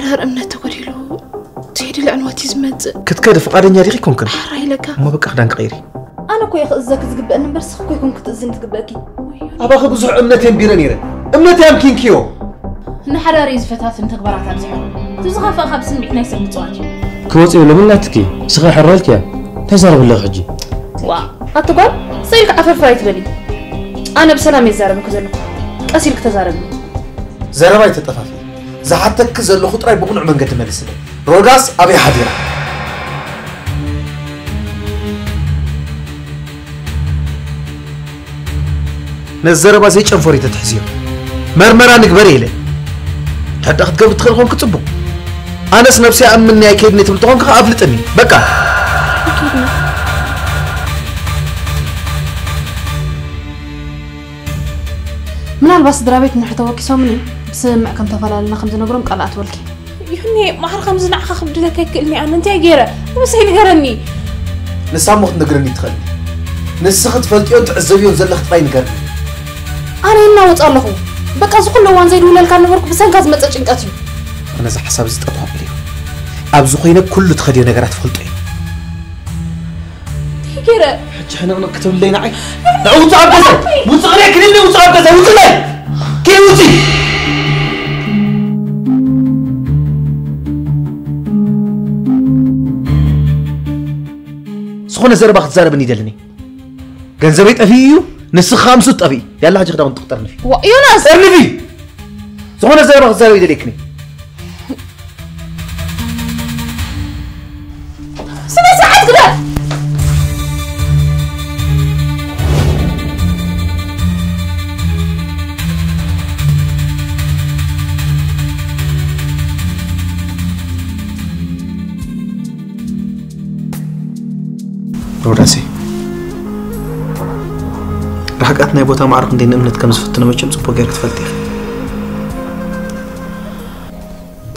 حرار أمنته قليلو تهدي العنواتي زمت كتكاد فقادني ريقي كونكن حراي لك ما بقى خدانك غيري أنا كوي أخذك تقبل أنا برسخ كوي كون كتأذن تقبلكي أبا خد بزح أمنتين بيرانيرة أمنتي أمكين كيو نحراري زفتات تكبرات أمزحه تزغف أخاب سمعك نايسك متواجه كوتي ولا من لا تكي سخي حرالك يا تزارب الله خجي وا أتقول سيلك عفر فايت بلي أنا بسلام يزاربك زلك أسيلك تزاربني زرباي تطفافي زحتك زلو خطراي بقنع من قد ملسني روداس أبي حديرة نزربا زي شنفوري تتحسيو مرمرا نقبري له حتى أخذ قبل تخلقون كتبو أنا سنفسي أمني أكيد نتبلتقون كأفلتني بقى من الباس درابيت نحتوى كسومني بسمع كم تفعل لنا 5 نقرم قلعت ولكي يهني ما حرق 5 نعخ خبرتك كلمي أنا أنت أجيرة بس هي نقرني نسامخ نقرني تخلي نسخت فلتيون تعزبيون زلخت فاي نقرني أنا هنا وتصالحو بقى زو كله وان زيد ولا كان نبرك بسان كاز مص ጭንቀትዩ أنا ز حساب زت أطلع بليه أبزو خينا كله تخدي نقرات فلتين أجيرة حج حنا نكتب لنا عي نعوض عبده وصغري كلمني وصعب كذا وصلي كي وصي سخونة زربا خزاربني دلني جنزبيت أفيو نسخ 5 أفي يلا هاجي خدام تختارني فيه يونس ارني فيه سخونة زربا خزاربني دليكني سنة ساعات كده روداسي رحقاتنا يبوتا معرف ندين امنت كم زفتنا مجم صبو غير تفلتيخ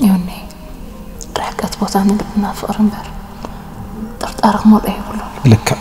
يوني رحقات بوتا نبنا فقر مبر طرط أرق مول أي بلو لك